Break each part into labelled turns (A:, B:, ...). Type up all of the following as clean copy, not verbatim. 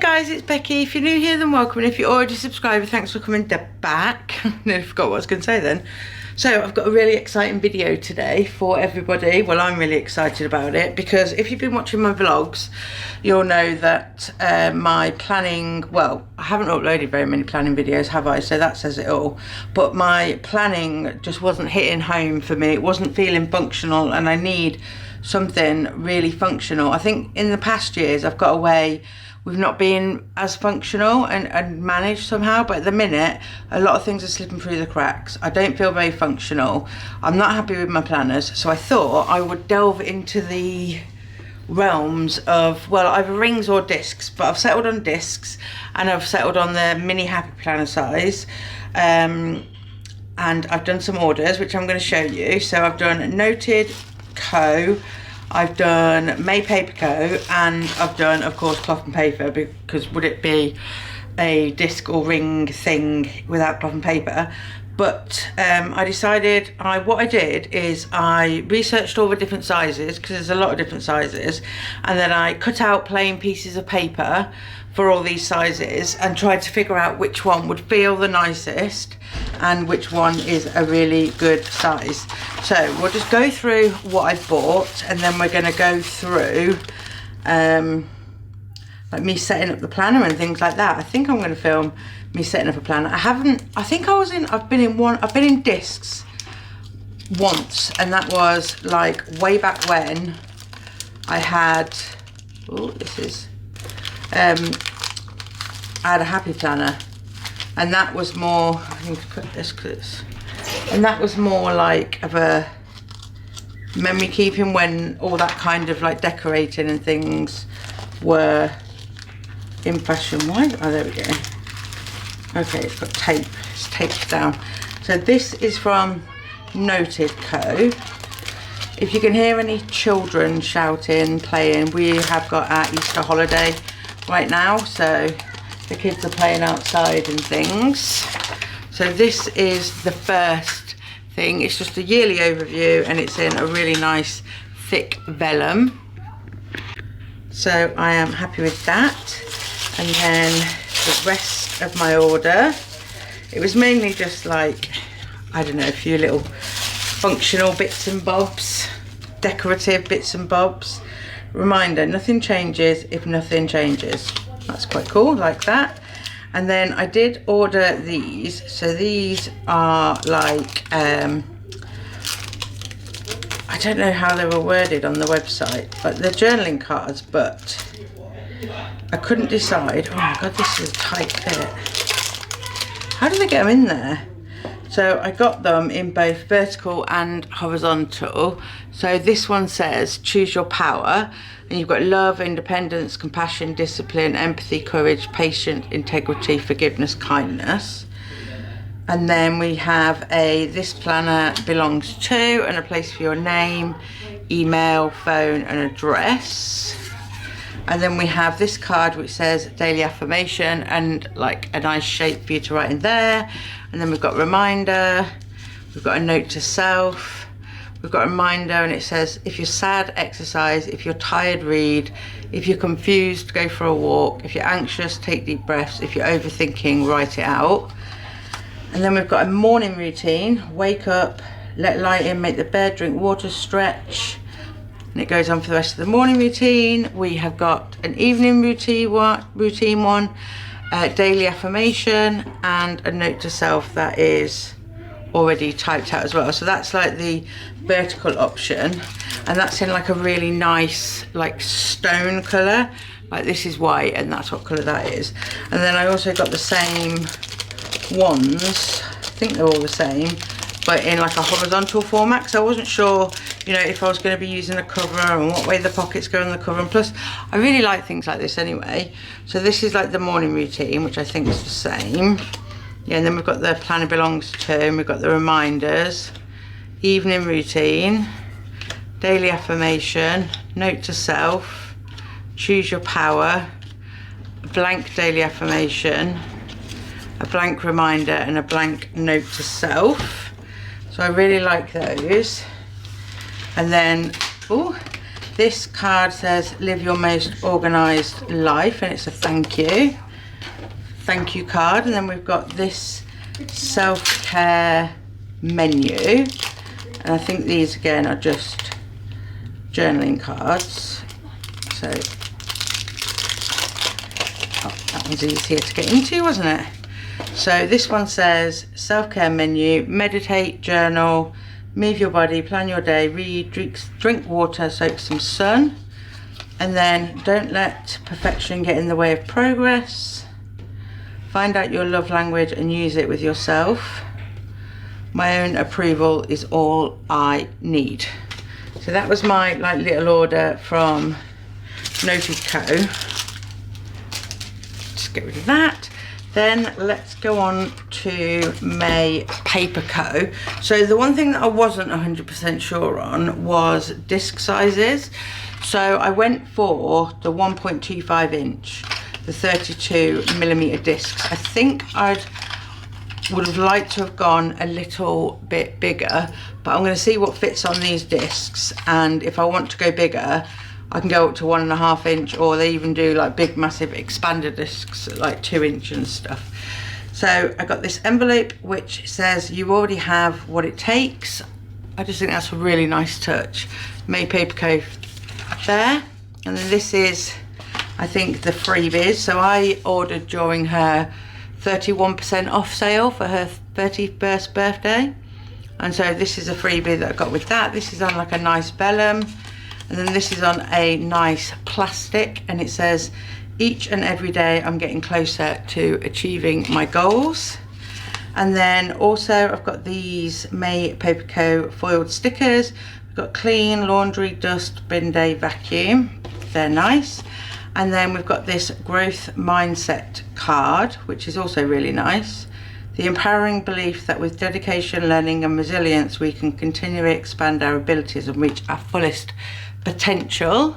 A: guys, it's Becky. If you're new here, then welcome, and if you're already subscribed, thanks for coming back. I forgot what I was going to say then. So I've got a really exciting video today for everybody. Well, I'm really excited about it because if you've been watching my vlogs, you'll know that my planning, well, I haven't uploaded very many planning videos, have I? So that says it all. But my planning just wasn't hitting home for me. It wasn't feeling functional, and I need something really functional. I think in the past years I've got away with not being as functional and managed somehow, but at the minute a lot of things are slipping through the cracks. I don't feel very functional. I'm not happy with my planners, so I thought I would delve into the realms of, well, either rings or discs, but I've settled on discs and I've settled on the mini happy planner size, and I've done some orders which I'm going to show you. So I've done Noted Co, I've done May Paper Co, and I've done, of course, cloth and paper, because would it be a disc or ring thing without cloth and paper? But I decided, what I did is I researched all the different sizes, because there's a lot of different sizes, and then I cut out plain pieces of paper for all these sizes and tried to figure out which one would feel the nicest and which one is a really good size. So we'll just go through what I bought, and then we're going to go through like me setting up the planner and things like that. I think I'm going to film me setting up a planner. I've been in discs once, and that was like way back when I had, I had a happy planner, and that was more, I need to put this, and that was more like of a memory keeping, when all that kind of like decorating and things were in fashion. There we go. Okay, it's got tape, it's taped down. So this is from Noted Co. If you can hear any children shouting, playing, we have got our Easter holiday right now, so the kids are playing outside and things. So this is the first thing. It's just a yearly overview, and it's in a really nice thick vellum. So I am happy with that. And then the rest of my order, it was mainly just like, I don't know, a few little functional bits and bobs, decorative bits and bobs. Reminder, nothing changes if nothing changes. That's quite cool, like that. And then I did order these. So these are like, I don't know how they were worded on the website, but they're journaling cards, but I couldn't decide. Oh my God, this is a tight bit. How do they get them in there? So I got them in both vertical and horizontal. So this one says, choose your power. And you've got love, independence, compassion, discipline, empathy, courage, patience, integrity, forgiveness, kindness. And then we have this planner belongs to, and a place for your name, email, phone, and address. And then we have this card which says daily affirmation, and like a nice shape for you to write in there. And then we've got reminder, we've got a note to self, we've got a reminder, and it says, if you're sad, exercise, if you're tired, read, if you're confused, go for a walk, if you're anxious, take deep breaths, if you're overthinking, write it out. And then we've got a morning routine, wake up, let light in, make the bed, drink water, stretch. And it goes on for the rest of the morning routine. We have got an evening routine one, daily affirmation, and a note to self that is already typed out as well. So that's like the vertical option, and that's in like a really nice like stone colour. Like this is white, and that's what colour that is. And then I also got the same ones, I think they're all the same, but in like a horizontal format, because I wasn't sure, you know, if I was going to be using a cover and what way the pockets go on the cover. And plus I really like things like this anyway. So this is like the morning routine, which I think is the same. Yeah, and then we've got the planner belongs to, and we've got the reminders, evening routine, daily affirmation, note to self, choose your power, a blank daily affirmation, a blank reminder, and a blank note to self. So I really like those. And then This card says live your most organised life, and it's a thank you card. And then we've got this self-care menu, and I think these again are just journaling cards. So that one's easier to get into, wasn't it? So this one says self-care menu, meditate, journal, move your body, plan your day, read, drink water, soak some sun, and then don't let perfection get in the way of progress. Find out your love language and use it with yourself. My own approval is all I need. So that was my like little order from Noted Co. Just get rid of that. Then let's go on to May Paper Co. So the one thing that I wasn't 100% sure on was disc sizes. So I went for the 1.25 inch, the 32mm discs. I think would have liked to have gone a little bit bigger, but I'm going to see what fits on these discs, and if I want to go bigger I can go up to 1.5 inch, or they even do like big massive expander discs like 2 inch and stuff. So I got this envelope which says you already have what it takes. I just think that's a really nice touch. May Paper Co. there, and then this is I think the freebies. So I ordered during her 31% off sale for her 31st birthday, and so this is a freebie that I got with that. This is on like a nice vellum, and then this is on a nice plastic, and it says each and every day I'm getting closer to achieving my goals. And then also I've got these May Paper Co. foiled stickers. We've got clean, laundry, dust, bin day, vacuum. They're nice. And then we've got this growth mindset card, which is also really nice. The empowering belief that with dedication, learning and resilience, we can continually expand our abilities and reach our fullest potential.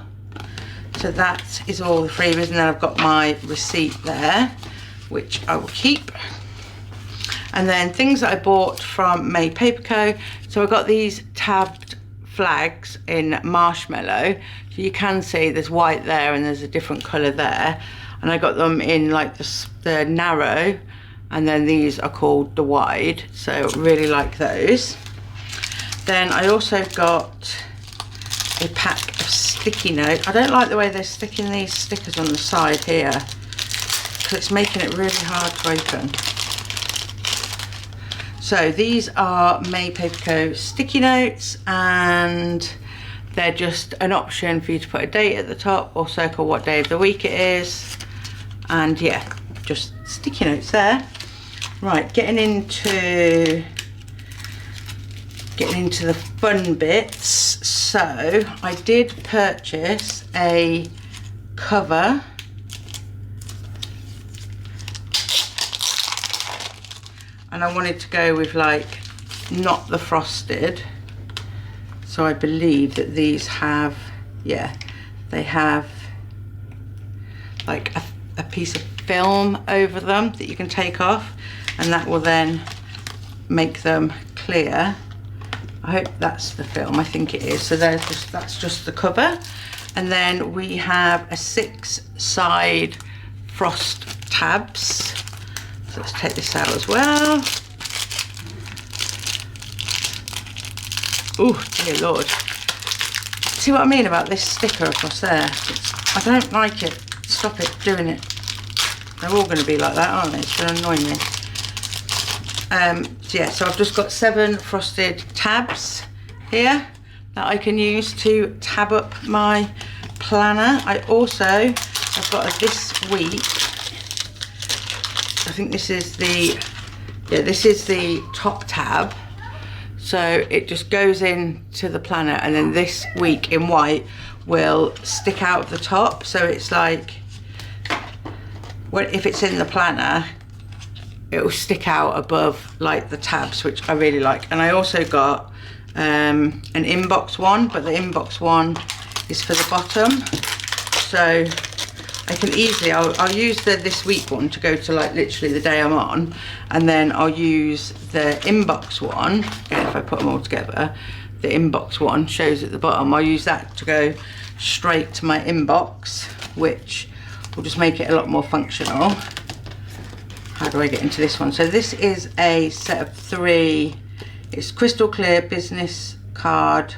A: So that is all the freebies, and then I've got my receipt there, which I will keep. And then things that I bought from May Paper Co. So I got these tabbed flags in marshmallow, so you can see there's white there and there's a different colour there, and I got them in like the narrow, and then these are called the wide, so really like those. Then I also got a pack of sticky notes. I don't like the way they're sticking these stickers on the side here, because it's making it really hard to open. So these are May Paper Co. sticky notes, and they're just an option for you to put a date at the top or circle what day of the week it is. And yeah, just sticky notes there. Right, getting into the fun bits. So I did purchase a cover and I wanted to go with like not the frosted, so I believe that these have, yeah, they have like a piece of film over them that you can take off, and that will then make them clear. I hope that's the film, I think it is. So that's just the cover. And then we have a 6-side frost tabs. So let's take this out as well. Oh dear Lord. See what I mean about this sticker across there? I don't like it. Stop it doing it. They're all going to be like that, aren't they? It's going to annoy me. So yeah, so I've just got 7 frosted tabs here that I can use to tab up my planner. I also have got a this week. I think this is the, yeah, this is the top tab. So it just goes into the planner, and then this week in white will stick out of the top. So it's like, if it's in the planner, it will stick out above like the tabs, which I really like. And I also got an inbox one, but the inbox one is for the bottom. So I can easily, I'll use the this week one to go to like literally the day I'm on, and then I'll use the inbox one, again if I put them all together, the inbox one shows at the bottom, I'll use that to go straight to my inbox, which will just make it a lot more functional. How do I get into this one? So this is a set of 3. It's crystal clear business card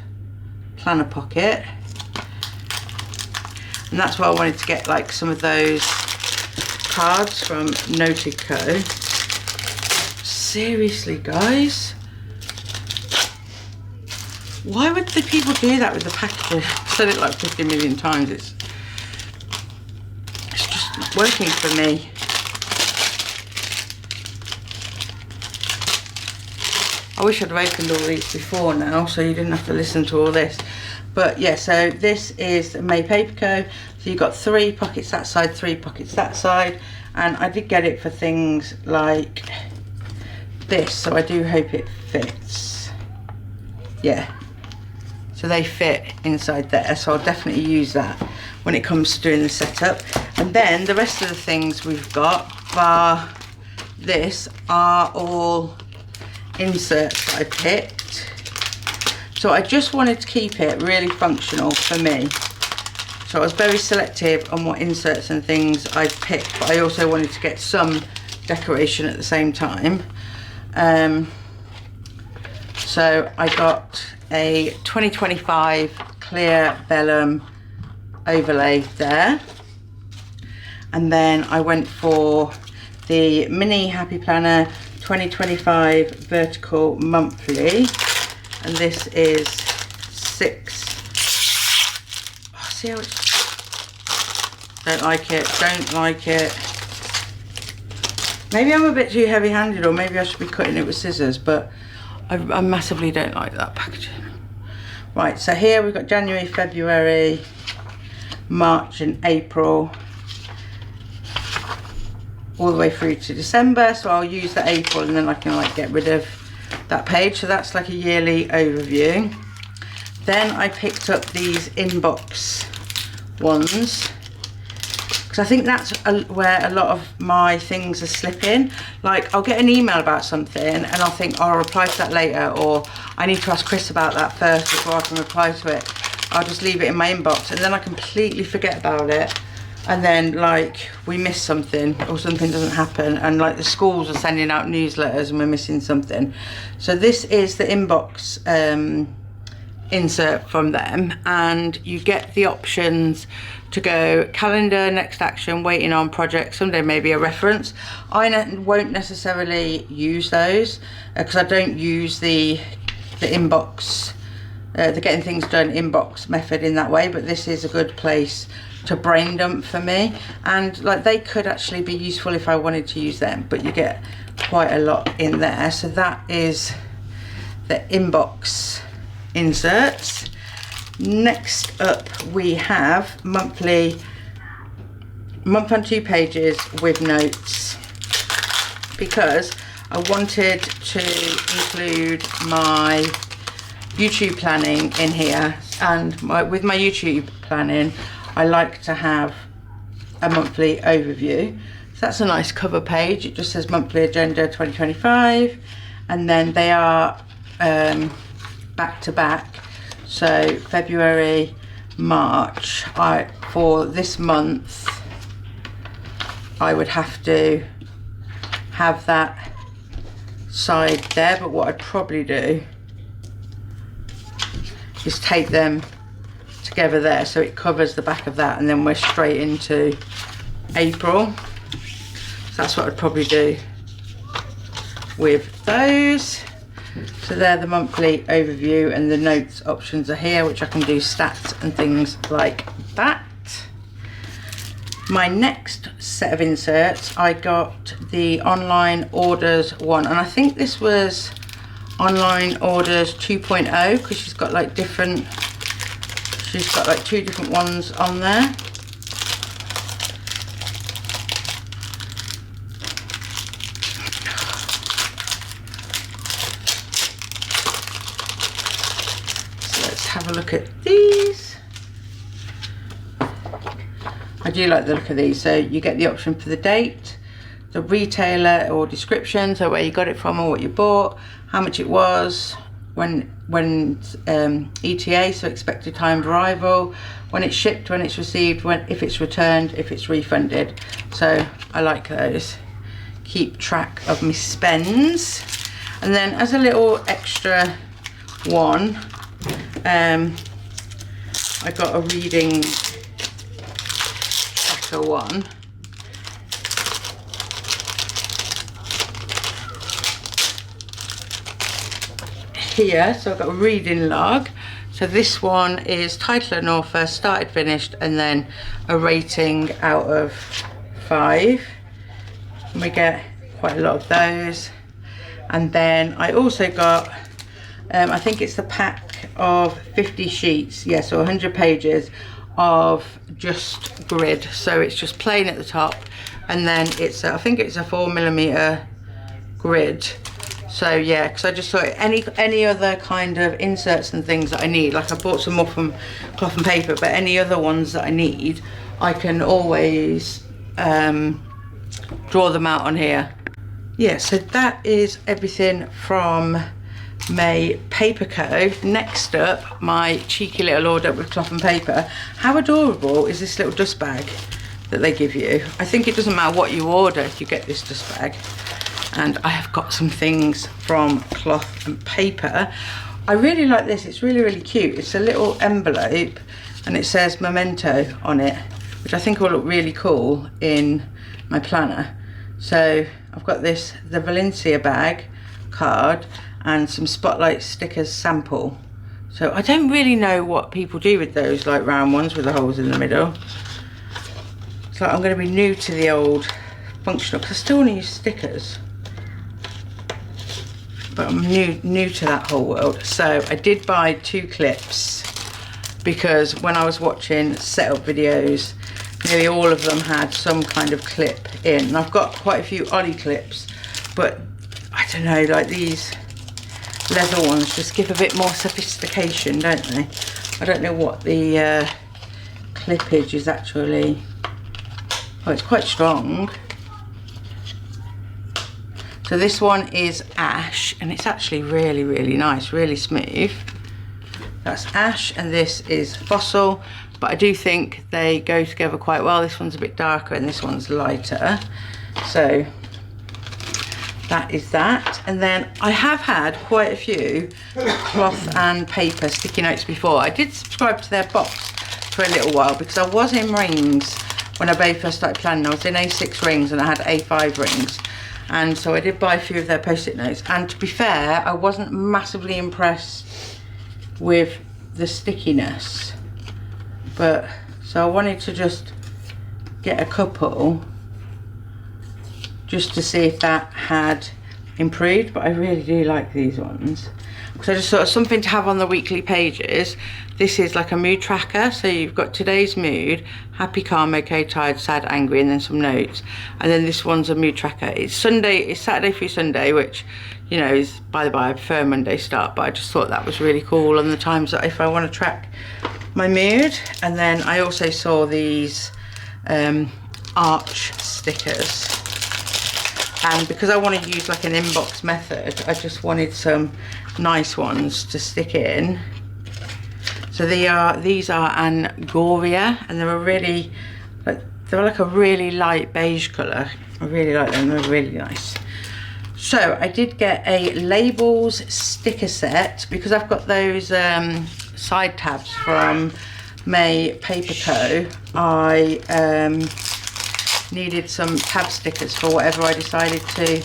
A: planner pocket, and that's why I wanted to get like some of those cards from Noted Co. Seriously guys, why would the people do that with the packaging? I've said it like 50 million times. It's just not working for me. I wish I'd have opened all these before now, so you didn't have to listen to all this. But yeah, so this is Muse Paperie Co. So you've got 3 pockets that side, 3 pockets that side, and I did get it for things like this, so I do hope it fits. Yeah, so they fit inside there, so I'll definitely use that when it comes to doing the setup. And then the rest of the things we've got, bar this, are all inserts that I picked. So I just wanted to keep it really functional for me. So I was very selective on what inserts and things I picked, but I also wanted to get some decoration at the same time. So I got a 2025 clear vellum overlay there. And then I went for the mini Happy Planner 2025 vertical monthly, and this is 6. Oh, see how it's, don't like it. Maybe I'm a bit too heavy handed, or maybe I should be cutting it with scissors, but I massively don't like that packaging. Right, so here we've got January, February, March and April, all the way through to December. So I'll use the April and then I can like get rid of that page. So that's like a yearly overview. Then I picked up these inbox ones, because I think that's where a lot of my things are slipping. Like I'll get an email about something and I'll think, oh, I'll reply to that later, or I need to ask Chris about that first before I can reply to it. I'll just leave it in my inbox and then I completely forget about it. And then like we miss something, or something doesn't happen, and like the schools are sending out newsletters and we're missing something. So this is the inbox insert from them, and you get the options to go calendar, next action, waiting on, project, someday maybe a reference. I won't necessarily use those because I don't use the inbox, the getting things done inbox method in that way, but this is a good place to brain dump for me, and like they could actually be useful if I wanted to use them, but you get quite a lot in there. So that is the inbox inserts. Next up we have month on 2 pages with notes, because I wanted to include my YouTube planning in here, and with my YouTube planning I like to have a monthly overview. So that's a nice cover page. It just says monthly agenda 2025, and then they are back to back. So February, March, for this month I would have to have that side there, but what I'd probably do is take them together there so it covers the back of that, and then we're straight into April. So that's what I'd probably do with those. So they're the monthly overview, and the notes options are here, which I can do stats and things like that. My next set of inserts, I got the online orders one, and I think this was online orders 2.0 because she's got like different, she's got like 2 different ones on there. So let's have a look at these. I do like the look of these. So you get the option for the date, the retailer or description, so where you got it from or what you bought, how much it was, ETA, so expected time of arrival, when it's shipped, when it's received, if it's returned, if it's refunded. So I like those. Keep track of my spends. And then as a little extra one, I got a reading tracker one. Here, so I've got a reading log. So this one is title and author, started, finished, and then a rating out of 5. And we get quite a lot of those. And then I also got, I think it's the pack of 50 sheets, yeah, so 100 pages of just grid. So it's just plain at the top, and then it's, I think it's a 4mm grid. So yeah, because I just thought any other kind of inserts and things that I need, like I bought some more from Cloth and Paper, but any other ones that I need, I can always draw them out on here. Yeah, so that is everything from my Paper Co. Next up, my cheeky little order with Cloth and Paper. How adorable is this little dust bag that they give you? I think it doesn't matter what you order, you get this dust bag. And I have got some things from Cloth and Paper. I really like this, it's really, really cute. It's a little envelope and it says memento on it, which I think will look really cool in my planner. So I've got this, the Valencia bag card, and some Spotlight stickers sample. So I don't really know what people do with those, like round ones with the holes in the middle. It's like I'm going to be new to the old functional, because I still want to use stickers. But I'm new to that whole world. So I did buy 2 clips, because when I was watching setup videos, nearly all of them had some kind of clip in. And I've got quite a few Ollie clips, but I don't know, like these leather ones just give a bit more sophistication, don't they? I don't know what the clippage is actually. Oh, it's quite strong. So this one is ash, and it's actually really, really nice, really smooth. That's ash, and this is fossil, but I do think they go together quite well. This one's a bit darker and this one's lighter. So that is that. And then I have had quite a few Cloth and Paper sticky notes before. I did subscribe to their box for a little while because I was in rings when I very first started planning. I was in A6 rings and I had A5 rings. And so I did buy a few of their post-it notes, and to be fair, I wasn't massively impressed with the stickiness, but so I wanted to just get a couple just to see if that had improved. But I really do like these ones, because I just thought something to have on the weekly pages. This is like a mood tracker, so you've got today's mood, happy, calm, okay, tired, sad, angry, and then some notes. And then this one's a mood tracker. It's Saturday through Sunday, which, you know, is, by the by, I prefer Monday start, but I just thought that was really cool on the times that if I want to track my mood. And then I also saw these arch stickers, and because I want to use like an inbox method, I just wanted some nice ones to stick in. So these are Angoria, and they're like a really light beige colour. I really like them, they're really nice. So I did get a labels sticker set, because I've got those side tabs from my Paper Co. I needed some tab stickers for whatever I decided to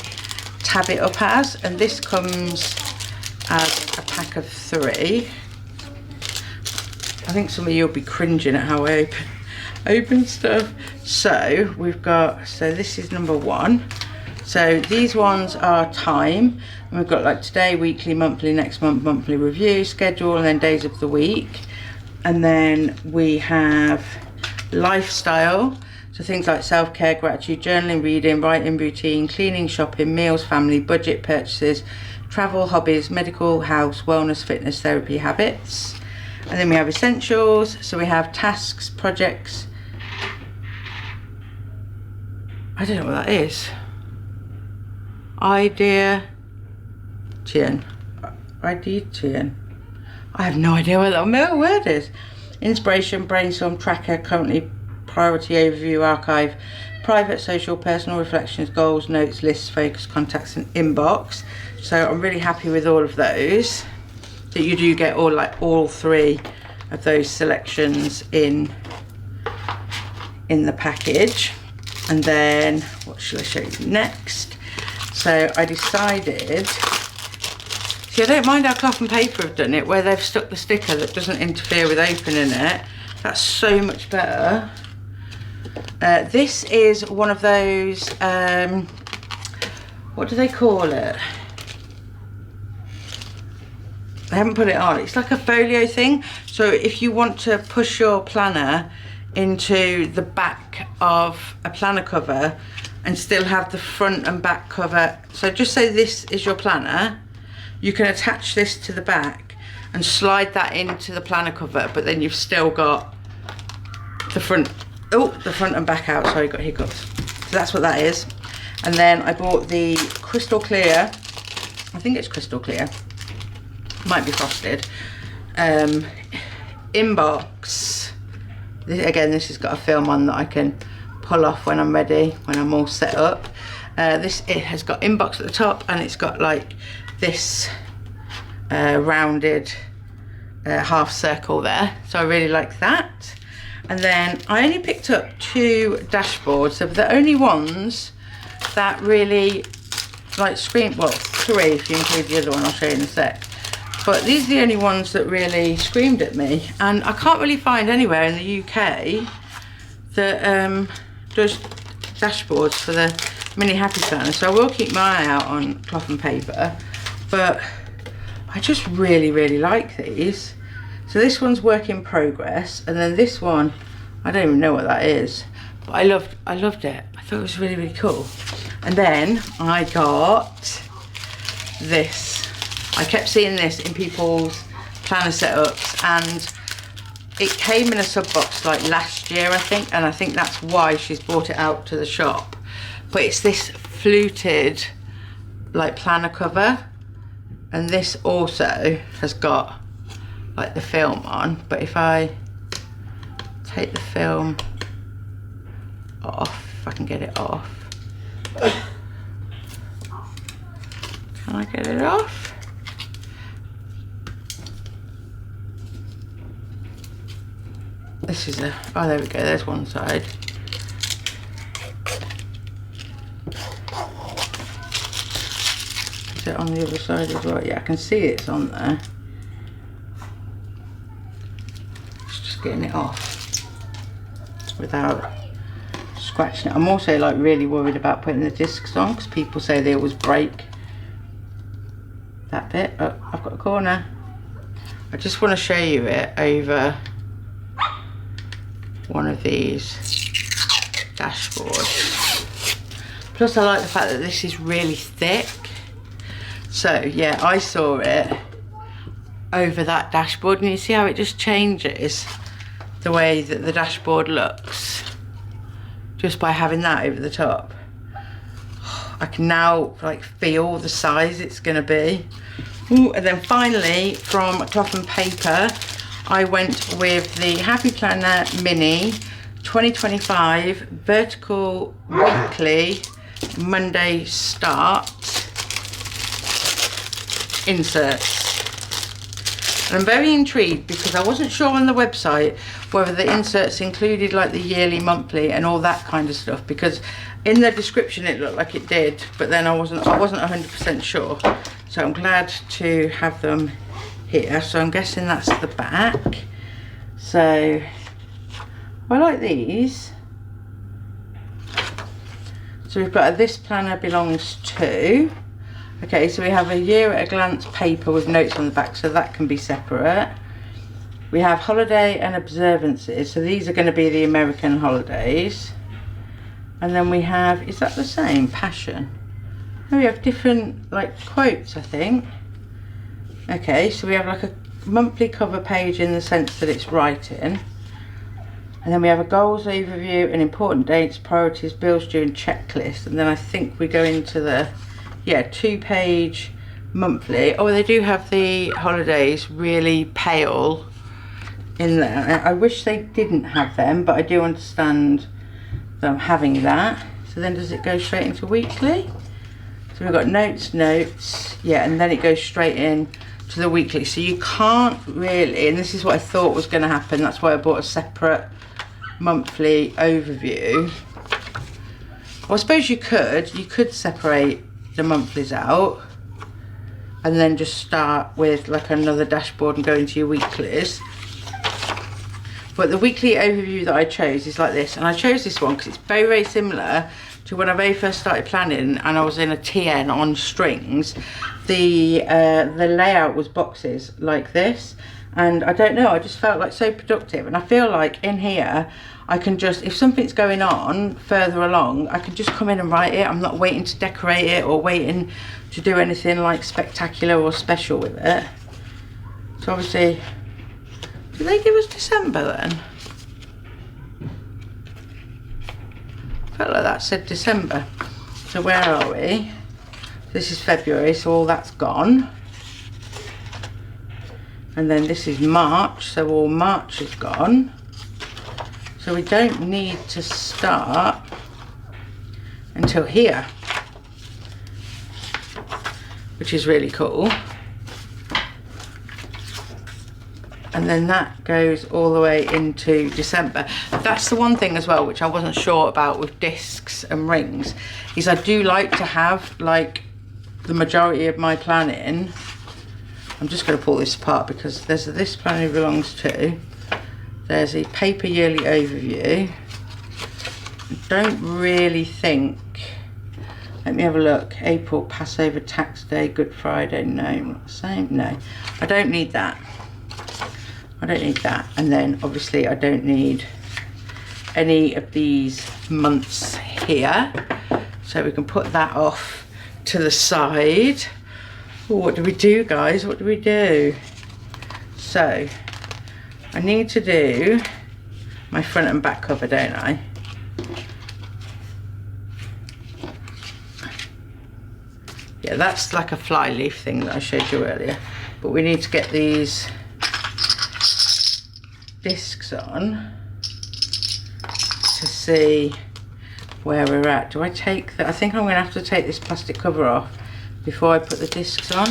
A: tab it up as, and this comes as a pack of 3. I think some of you will be cringing at how I open stuff. So we've got, so this is number 1. So these ones are time, and we've got like today, weekly, monthly, next month, monthly review, schedule, and then days of the week. And then we have lifestyle, so things like self-care, gratitude, journaling, reading, writing, routine, cleaning, shopping, meals, family, budget, purchases, travel, hobbies, medical, house, wellness, fitness, therapy, habits. And then we have essentials, so we have tasks, projects. I don't know what that is. Idea, Chin. Ideation. I have no idea what that word is. Inspiration, brainstorm, tracker, currently priority, overview, archive, private, social, personal, reflections, goals, notes, lists, focus, contacts, and inbox. So I'm really happy with all of those. That you do get all three of those selections in the package. And then what should I show you next? So I decided, see, I don't mind how Cloth and Paper have done it, where they've stuck the sticker that doesn't interfere with opening it. That's so much better. This is one of those, what do they call it? I haven't put it on. It's like a folio thing. So if you want to push your planner into the back of a planner cover and still have the front and back cover. So just say this is your planner. You can attach this to the back and slide that into the planner cover, but then you've still got the front, the front and back out. Sorry, got hiccups. So that's what that is. And then I bought the crystal clear, I think it's crystal clear, might be frosted, inbox. Again, this has got a film on that I can pull off when I'm ready, when I'm all set up. It has got inbox at the top, and it's got like this rounded half circle there. So I really like that. And then I only picked up 2 dashboards. So the only ones that really like scream, well, 3 if you include the other one, I'll show you in a sec. But these are the only ones that really screamed at me. And I can't really find anywhere in the UK that does dashboards for the mini happy planner. So I will keep my eye out on Cloth and Paper. But I just really, really like these. So this one's work in progress. And then this one, I don't even know what that is. But I loved it. I thought it was really, really cool. And then I got this. I kept seeing this in people's planner setups, and it came in a sub box like last year, I think, and I think that's why she's brought it out to the shop. But it's this fluted like planner cover, and this also has got like the film on. But if I take the film off, if I can get it off, can I get it off? This is oh, there we go, there's one side. Is it on the other side as well? Yeah, I can see it's on there. Just getting it off without scratching it. I'm also like really worried about putting the discs on, because people say they always break that bit. Oh, I've got a corner. I just want to show you it over one of these dashboards. Plus I like the fact that this is really thick. So yeah, I saw it over that dashboard, and you see how it just changes the way that the dashboard looks just by having that over the top. I can now like feel the size it's gonna be. Ooh, and then finally from Cloth and Paper, I went with the Happy Planner Mini 2025 vertical weekly Monday start inserts. And I'm very intrigued because I wasn't sure on the website whether the inserts included like the yearly, monthly and all that kind of stuff, because in the description it looked like it did, but then I wasn't 100% sure. So I'm glad to have them here. So I'm guessing that's the back. So I like these. So we've got a This Planner Belongs To. Okay, so we have a year at a glance paper with notes on the back, so that can be separate. We have holiday and observances, so these are going to be the American holidays. And then we have, is that the same? Passion. Oh, we have different like quotes, I think. Okay, so we have like a monthly cover page in the sense that it's writing. And then we have a goals overview and important dates, priorities, bills due and checklist. And then I think we go into the, yeah, 2-page monthly. Oh, they do have the holidays really pale in there. I wish they didn't have them, but I do understand them having that. So then does it go straight into weekly? So we've got notes, yeah, and then it goes straight in to the weekly. So you can't really, and this is what I thought was going to happen, that's why I bought a separate monthly overview. Well, I suppose you could separate the monthlies out and then just start with like another dashboard and go into your weeklies. But the weekly overview that I chose is like this, and I chose this one because it's very, very similar to when I very first started planning and I was in a TN on strings. The layout was boxes like this, and I don't know, I just felt like so productive. And I feel like in here I can just, if something's going on further along, I can just come in and write it. I'm not waiting to decorate it or waiting to do anything like spectacular or special with it. So obviously, did they give us December then? Felt like that said December. So where are we? This is February, so all that's gone. And then this is March, so all March is gone. So we don't need to start until here, which is really cool. And then that goes all the way into December. That's the one thing as well which I wasn't sure about with discs and rings, is I do like to have like the majority of my planning. I'm just going to pull this apart because there's this planning belongs to. There's a paper yearly overview. I don't really think, let me have a look. April, Passover, Tax Day, Good Friday, no, not the same, no. I don't need that. I don't need that. And then obviously I don't need any of these months here. So we can put that off to the side. Ooh, what do we do, guys? What do we do? So I need to do my front and back cover, don't I? Yeah, that's like a fly leaf thing that I showed you earlier. But we need to get these discs on to see where we're at. Do I take that? I think I'm going to have to take this plastic cover off before I put the discs on.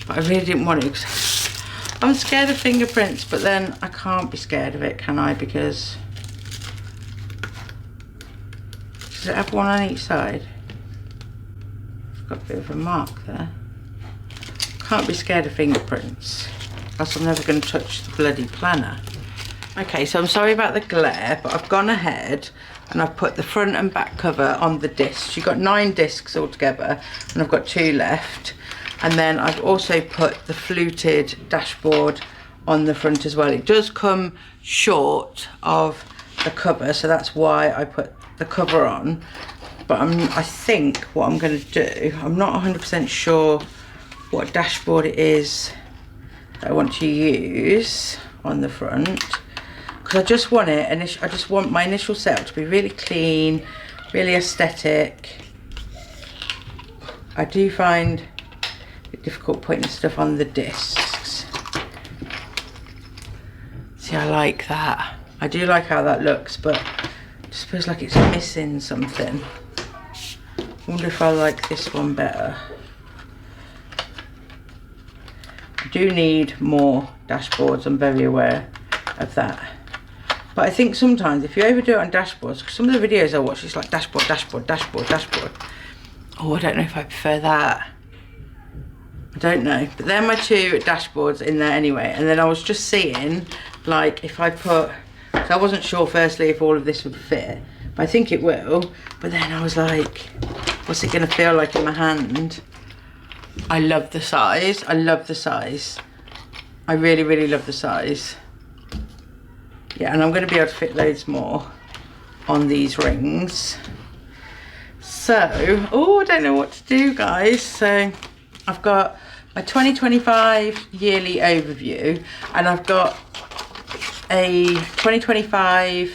A: But I really didn't want to because I'm scared of fingerprints, but then I can't be scared of it, can I? Because does it have one on each side? I've got a bit of a mark there. Can't be scared of fingerprints, else I'm never going to touch the bloody planner. Okay, so I'm sorry about the glare, but I've gone ahead and I've put the front and back cover on the discs. You've got 9 discs altogether, and I've got 2 left. And then I've also put the fluted dashboard on the front as well. It does come short of the cover, so that's why I put the cover on. But I think what I'm going to do, I'm not 100% sure what dashboard it is that I want to use on the front. Because I just want it, and I just want my initial setup to be really clean, really aesthetic. I do find it difficult putting stuff on the discs. See, I like that. I do like how that looks, but it just feels like it's missing something. I wonder if I like this one better. I do need more dashboards, I'm very aware of that. But I think sometimes if you overdo it on dashboards, because some of the videos I watch, it's like dashboard, dashboard, dashboard, dashboard. Oh, I don't know if I prefer that. I don't know. But they're my 2 dashboards in there anyway. And then I was just seeing, like, if I put, so I wasn't sure firstly if all of this would fit. But I think it will. But then I was like, what's it going to feel like in my hand? I love the size. I love the size. I really, really love the size. Yeah, and I'm going to be able to fit loads more on these rings. So, oh, I don't know what to do, guys. So I've got my 2025 yearly overview, and I've got a 2025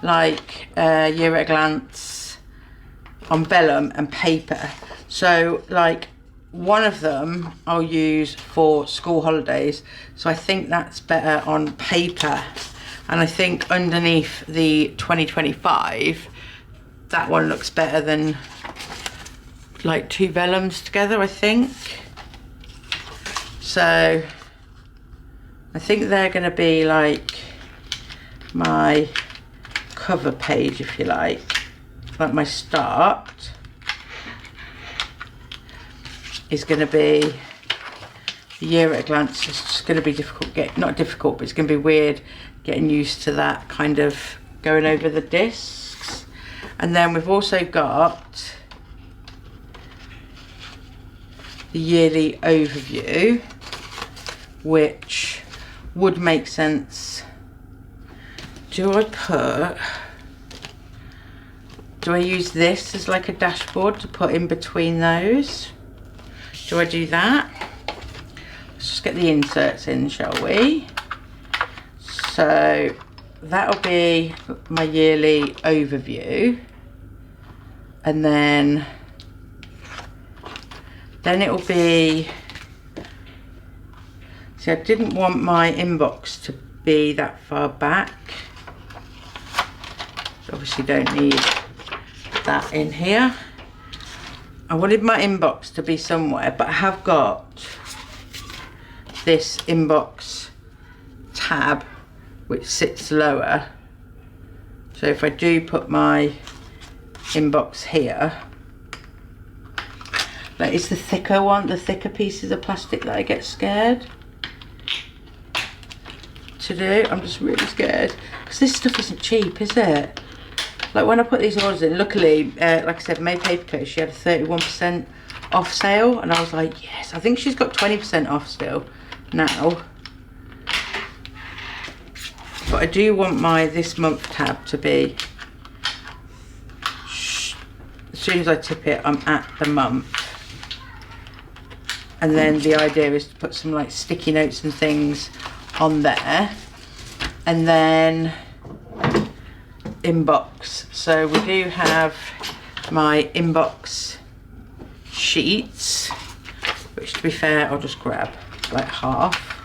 A: like year at a glance on vellum and paper. So like one of them I'll use for school holidays, so I think that's better on paper. And I think underneath the 2025, that one looks better than like two vellums together, I think. So I think they're going to be like my cover page, if you like my start is going to be the year at a glance. It's just going to be difficult, not difficult, but it's going to be weird getting used to that kind of going over the discs. And then we've also got the yearly overview, which would make sense. Do I use this as like a dashboard to put in between those? Do I do that? Let's just get the inserts in, shall we? So that'll be my yearly overview. And then it'll be, see, I didn't want my inbox to be that far back. Obviously don't need that in here. I wanted my inbox to be somewhere, but I have got this inbox tab which sits lower. So if I do put my inbox here, like it's the thicker one, the thicker pieces of plastic that I get scared to do. I'm just really scared because this stuff isn't cheap, is it? Like when I put these orders in, luckily, like I said, May Paperie, she had a 31% off sale, and I was like, yes. I think she's got 20% off still now. But I do want my this month tab to be, as soon as I tip it, I'm at the month. And then the idea is to put some like sticky notes and things on there. And then inbox. So we do have my inbox sheets, which to be fair, I'll just grab like half.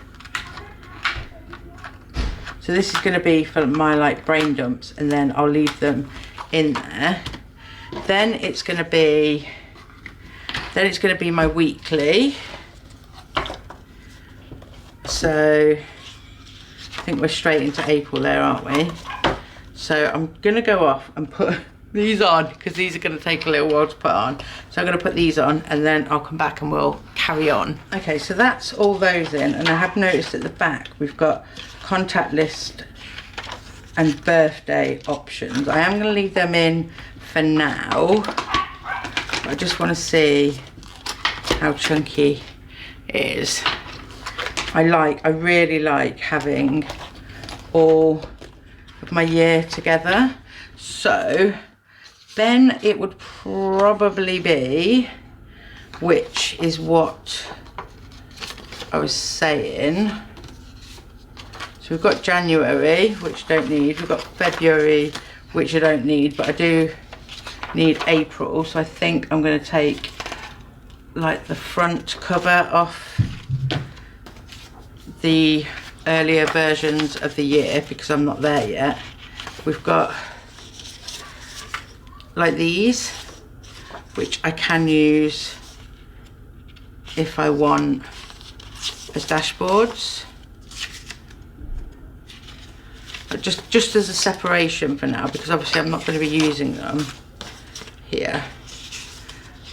A: So this is going to be for my like brain dumps, and then I'll leave them in there. Then it's going to be my weekly. So I think we're straight into April there, aren't we? So I'm going to go off and put these on because these are going to take a little while to put on. So I'm going to put these on and then I'll come back and we'll carry on. Okay, so that's all those in, and I have noticed at the back we've got contact list and birthday options. I am going to leave them in for now. I just want to see how chunky it is. I really like having all of my year together. So then it would probably be, which is what I was saying. So we've got January, which I don't need. We've got February, which I don't need, but I do need April. So I think I'm going to take like the front cover off the earlier versions of the year because I'm not there yet. We've got like these, which I can use if I want as dashboards, but just as a separation for now, because obviously I'm not going to be using them here.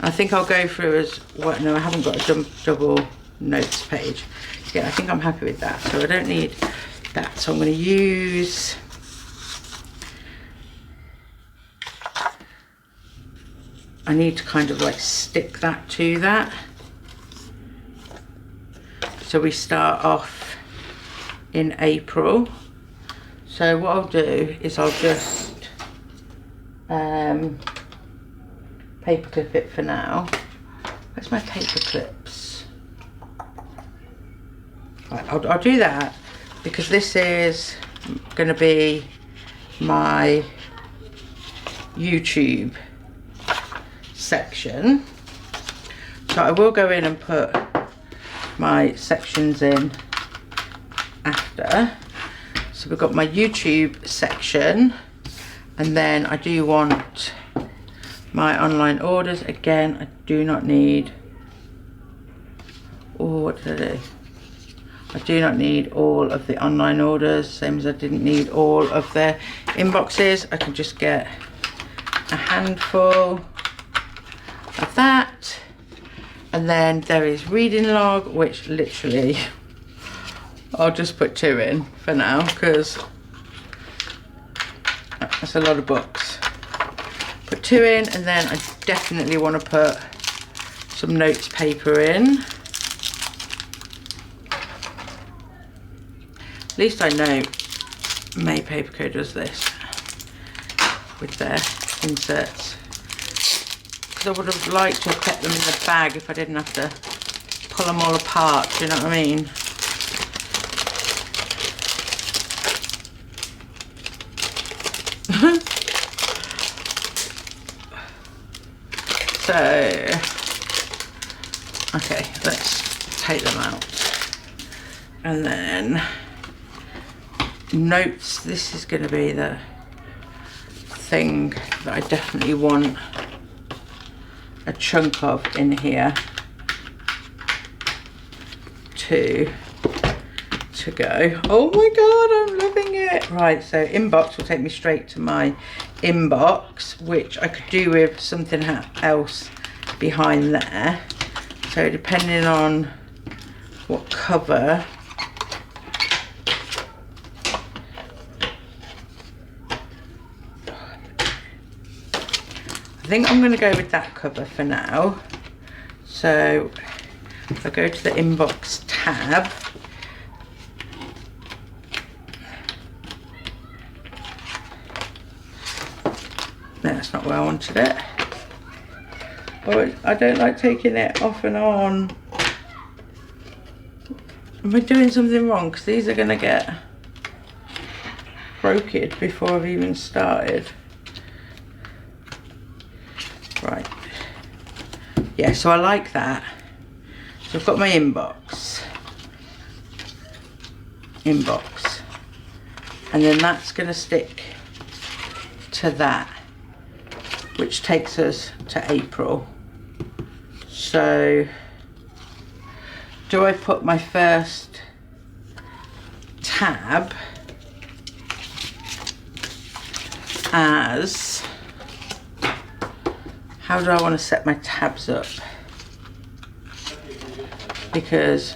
A: I think I'll go through as what, no, I haven't got a double notes page. Yeah, I think I'm happy with that, so I don't need that. So I'm going to use I need to kind of like stick that to that. So we start off in April. So what I'll do is I'll just paper clip it for now. Where's my paper clips? Right, I'll do that because this is going to be my YouTube section. So So I will go in and put my sections in after. So we've got my YouTube section, and then I do want my online orders. Again, I do not need, oh, what did I do? I do not need all of the online orders, same as I didn't need all of their inboxes. I can just get a handful of that. And then there is reading log, which literally I'll just put 2 in for now, because that's a lot of books. Put 2 in, and then I definitely want to put some notes paper in. At least I know May Paper Co does this with their inserts. Because I would have liked to have kept them in the bag if I didn't have to pull them all apart, do you know what I mean? So, okay, let's take them out. And then notes, this is going to be the thing that I definitely want a chunk of in here to go. Oh my god, I'm loving it. Right, so inbox will take me straight to my inbox, which I could do with something else behind there. So depending on what cover, I think I'm going to go with that cover for now. So if I go to the inbox tab, no, that's not where I wanted it. Oh, I don't like taking it off and on. Am I doing something wrong? Because these are going to get broken before I've even started. Right. Yeah, so I like that. So I've got my inbox. And then that's going to stick to that, which takes us to April. So do I put my first tab as, how do I want to set my tabs up? Because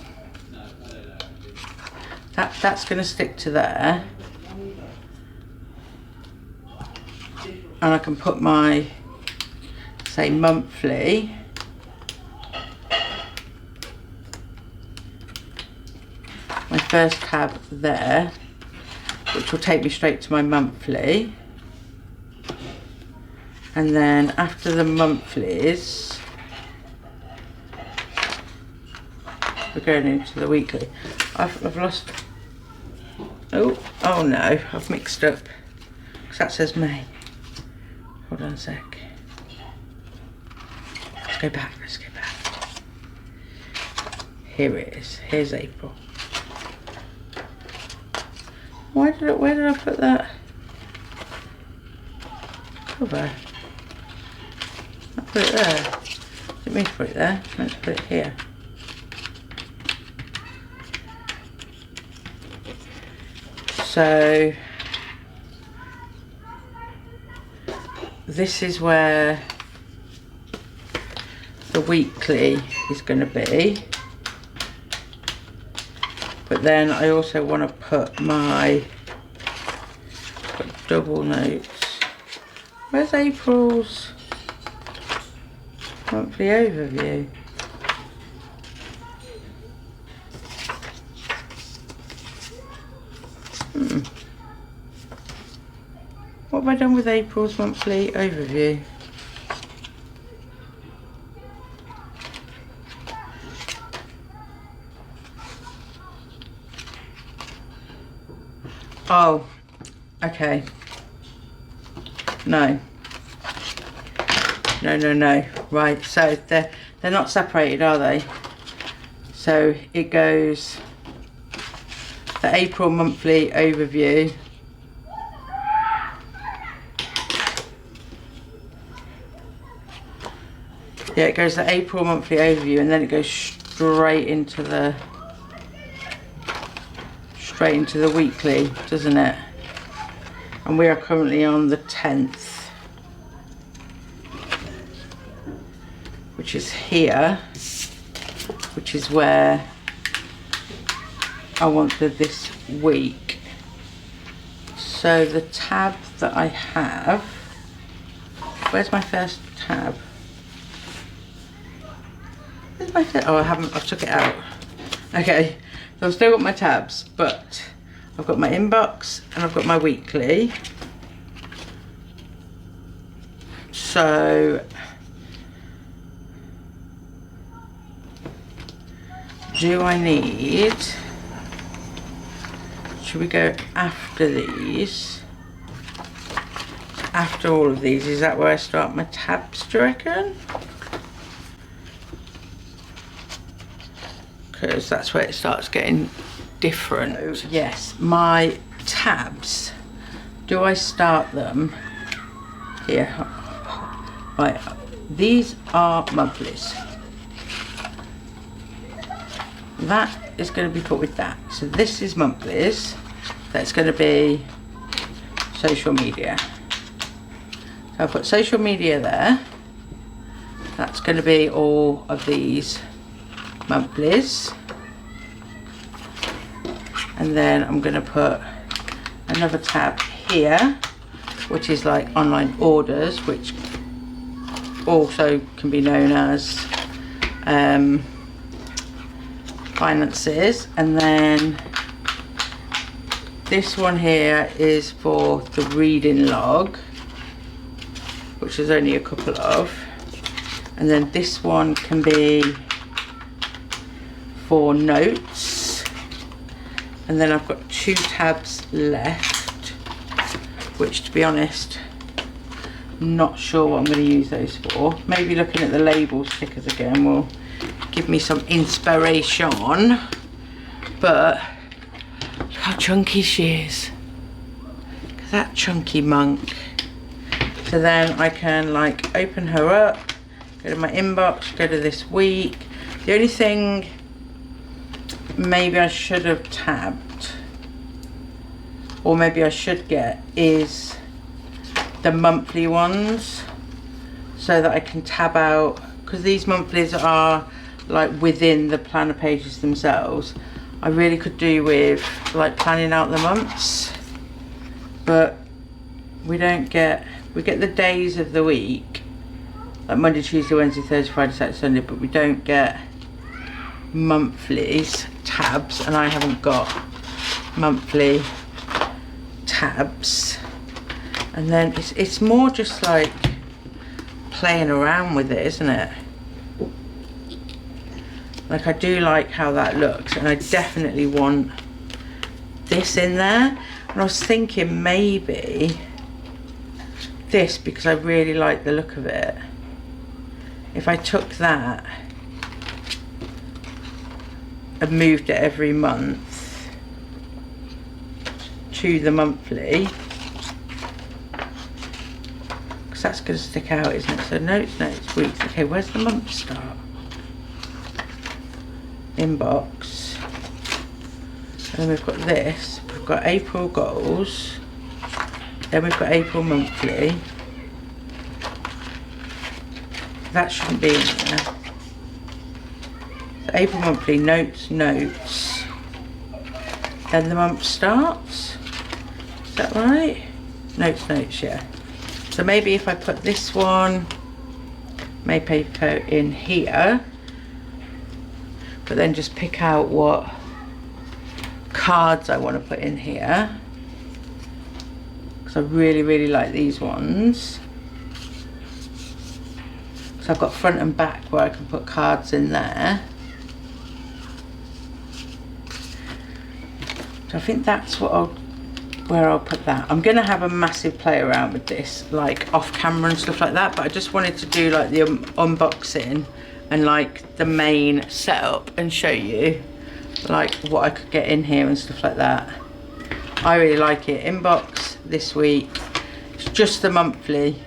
A: that's going to stick to there, and I can put my, say, monthly, my first tab there, which will take me straight to my monthly. And then after the monthlies, we're going into the weekly. I've lost, oh no, I've mixed up, because that says May. Hold on a sec. Let's go back. Here it is. Here's April. Where did I put that cover? I put it there. Didn't mean to put it there. Let's put it here. So this is where the weekly is going to be, but then I also want to put my double notes. Where's April's monthly overview? What have I done with April's monthly overview? Oh, okay. No. No. Right, so they're not separated, are they? So it goes the April monthly overview. Yeah, it goes the April monthly overview, and then it goes straight into the weekly, doesn't it? And we are currently on the 10th, which is here, which is where I wanted this week. So the tab that I have, where's my first tab? Where's my first, oh, I took it out. Okay, so I've still got my tabs, but I've got my inbox and I've got my weekly. So do I need, should we go after these? After all of these, is that where I start my tabs, do you reckon? Because that's where it starts getting different. Yes, my tabs, do I start them here? Right, these are monthlies. That is going to be put with that. So this is monthlies. That's going to be social media. So I'll put social media there. That's going to be all of these monthlies. And then I'm going to put another tab here, which is like online orders, which also can be known as finances. And then this one here is for the reading log, which there's only a couple of. And then this one can be for notes. And then I've got 2 tabs left, which, to be honest, not sure what I'm going to use those for. Maybe looking at the label stickers again will give me some inspiration. But look how chunky she is. Look at that chunky monk. So then I can like open her up, go to my inbox, go to this week. The only thing maybe I should have tabbed, or maybe I should get, is the monthly ones, so that I can tab out, because these monthlies are like within the planner pages themselves. I really could do with like planning out the months, but we don't get, we get the days of the week, like Monday, Tuesday, Wednesday, Thursday, Friday, Saturday, Sunday, but we don't get monthlies tabs, and I haven't got monthly tabs. And then it's more just like playing around with it, isn't it? Like, I do like how that looks, and I definitely want this in there. And I was thinking maybe this, because I really like the look of it, if I took that and moved it every month to the monthly, because that's going to stick out, isn't it? So notes, weeks. Okay, where's the month start? Inbox. And then we've got this. We've got April goals. Then we've got April monthly. That shouldn't be in there. So April monthly, notes. Then the month starts. Is that right? Notes, yeah. So maybe if I put this one, May paper in here, but then just pick out what cards I want to put in here, because I really like these ones. So I've got front and back where I can put cards in there. So I think that's what I'll where I'll put that. I'm gonna have a massive play around with this, like off camera and stuff like that, but I just wanted to do like the unboxing and like the main setup and show you like what I could get in here and stuff like that. I really like it. Inbox this week. It's just the monthly,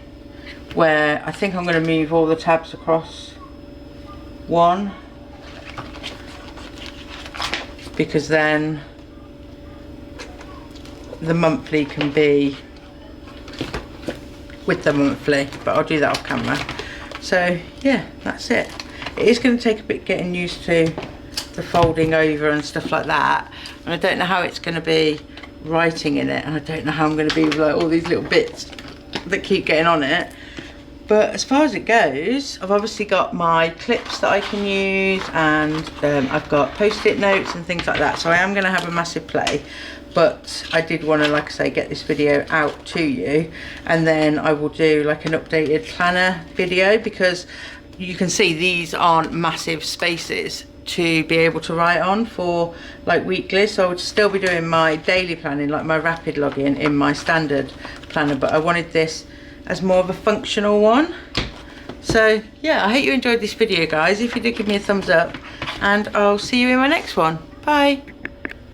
A: where I think I'm going to move all the tabs across one, because then the monthly can be with the monthly, but I'll do that off camera. So yeah, that's it. It is going to take a bit getting used to the folding over and stuff like that, and I don't know how it's going to be writing in it, and I don't know how I'm going to be with like all these little bits that keep getting on it. But as far as it goes, I've obviously got my clips that I can use, and I've got post-it notes and things like that, so I am going to have a massive play. But I did want to, like I say, get this video out to you, and then I will do like an updated planner video, because you can see these aren't massive spaces to be able to write on for like weekly, so I would still be doing my daily planning, like my rapid login, in my standard planner, but I wanted this as more of a functional one. So yeah, I hope you enjoyed this video, guys. If you did, give me a thumbs up, and I'll see you in my next one. Bye.